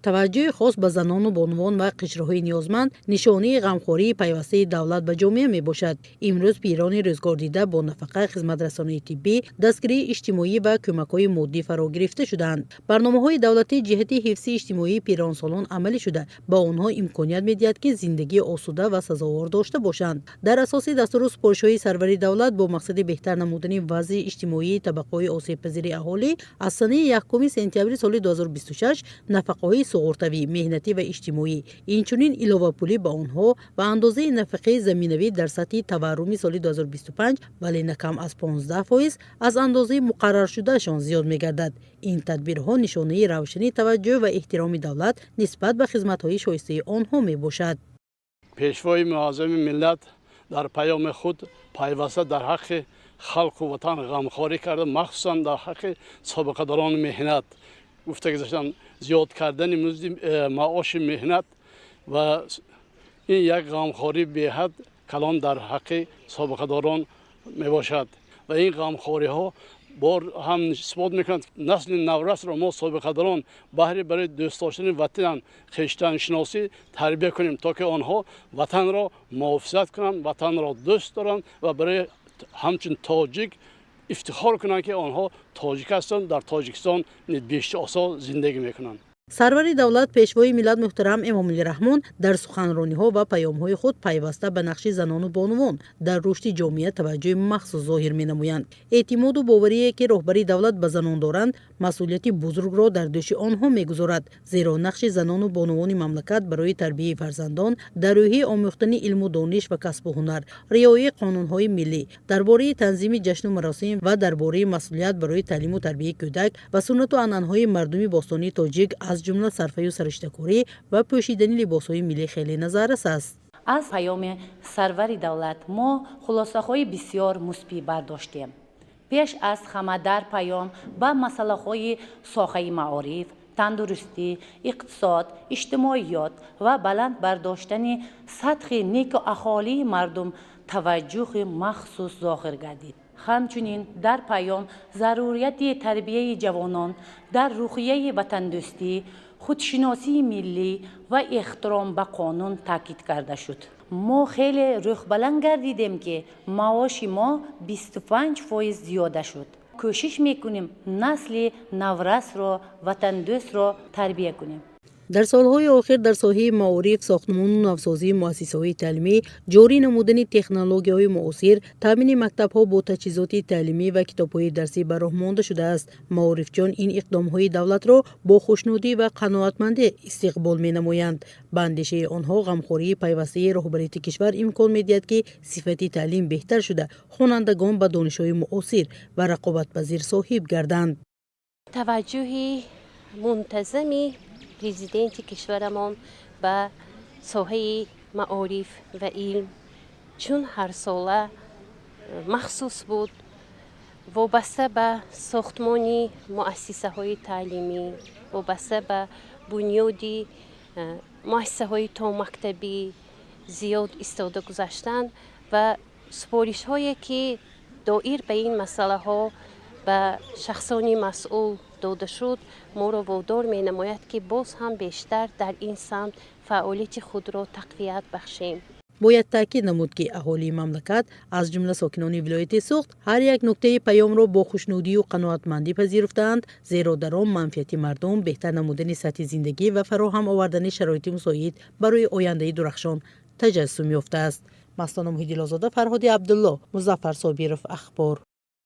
توجه خاص به زنان و بانوان و قشرهای نیازمند نشانه غمخواری پیوسته دولت به جامعه می باشد. امروز پیران روزگار دیده با نفقه، خدمت رسانی طبی، دستگیری اجتماعی و کمک‌های مادی فرا گرفته شدند. برنامه‌های دولتی جهت حفظ اجتماعی پیران سالان عملی شده با آنها امکانیت می‌دهد که زندگی آسوده و سزاوار داشته باشند. در اساس دستور سپارش‌های سروری دولت با مقصد بهتر نمودن وضع اجتماعی طبقه‌های آسیب‌پذیر اهالی از سنه 1 سپتامبر سال 2026 نفقه‌های سقورتوی، مهنتی و اجتماعی اینچنین علاوه پولی به آنها و اندازه نفقه زمینوی در سطح تورم سال 2025 ولی نه کم از 15% از اندازه مقرر شده شان زیاد می‌گردد. این تدبیرها نشانه روشنی توجه و احترام دولت نسبت به خدمت‌های شایسته آنها میباشد. پیشوای معظم ملت در پیام خود پیوسته در حق خلق و وطن غمخواری کرده، مخصوصا در حق سابقه‌داران مهنت گفته گذاشتن زیاد کردن معاش مهنت و این یک غمخواری به حد کلان در حق سابقه‌داران می باشد و این غمخواری ها بار هم اثبات میکنند نسل نورس را ما سابقه‌داران برای دوست داشتن وطن خویشتن شناسی تربیت کنیم تا که آنها وطن را محافظت کنند، وطن را دوست دارند و برای همچون تاجیک افتخار کنند که آنها تاجیک هستند، در تاجیکستان بیشتر آسا زندگی میکنند. سروری دولت پیشوای ملت محترم امام علی رحمان در سخنرانی‌ها و پیام‌های خود پیوسته به نقش زنان و بانوان در رشد جامعه توجه مخصوص ظاهر می‌نمایند. اعتماد و باوری که رهبری دولت به زنان دارند مسئولیت بزرگ را در دوش آنها می‌گذارد، زیرا نقش زنان و بانوان مملکت برای تربیت فرزندان در راهی آموختن علم و دانش و کسب و هنر، رعایت قانون‌های ملی، درباره تنظیم جشن و مراسم و درباره مسئولیت برای تعلیم و تربیت کودک و سنت و عنعنه‌های مردمی باستانی تاجیک از جمله صرفه و سرشته‌کاری و پوشیدن لباس‌های ملی خیلی نظررس است. از پیام سروری دولت ما خلاصه‌های بسیار مثبت برداشتیم. پیش از همه در پیام با مسائل ساحه معارف، تندرستی، اقتصاد، اجتماعیات و بلند برداشتن سطح نیک اهالی مردم توجه مخصوص ظاهر گردید. همچنین در پیام ضروریت تربیت جوانان در روحیه وطندوستی، خودشناسی ملی و احترام به قانون تاکید کرده شد. ما خیلی روح بلند گردیدیم که معاش ما 25% زیاده شد. کوشش میکنیم نسل نورس را وطندوست را تربیت کنیم. در سالهای آخر در ساحه معارف، ساختمان و نوسازی مؤسسه‌های تعلیمی، جاری نمودن تکنولوژی‌های معاصر، تامین مکتب‌ها با تجهیزات تعلیمی و کتاب‌های درسی به راه مانده شده است. معارفجان این اقدام‌های دولت را با خوشنودی و قناعتمندی استقبال می‌نمایند. به اندیشه آنها غمخواری پیوسته رهبریت کشور امکان می‌دهد که صفت تعلیم بهتر شده، خوانندگان به دانش‌های معاصر و رقابت‌پذیر صاحب گردند. توجه منتظمی پرزیدنت کشورمان به ساحه معارف و علم چون هر ساله مخصوص بود، وابسته به ساختمان مؤسسه های تعلیمی، وابسته به بنیاد مؤسسه های تا مکتبی زیاد استفاده گذاشتن و سپارش هایی که دایر به این مسئله ها به شخصانی مسئول داده شد ما را وادار می نماید که باز هم بیشتر در این سمت فعالیت خود را تقویت بخشیم. باید تاکید نمود که اهالی مملکت از جمله ساکنان ولایت سوخت هر یک نکته پیام را با خوشنودی و قناعتمندی پذیرفتند، زیرا در آن منفعت مردم، بهتر نمودن سطح زندگی و فراهم آوردن شرایط مساعد برای آینده درخشان تجسم یافته است. مستان محیدی آزاده، فرهاد عبدالله، مظفر صابرов، اخبار.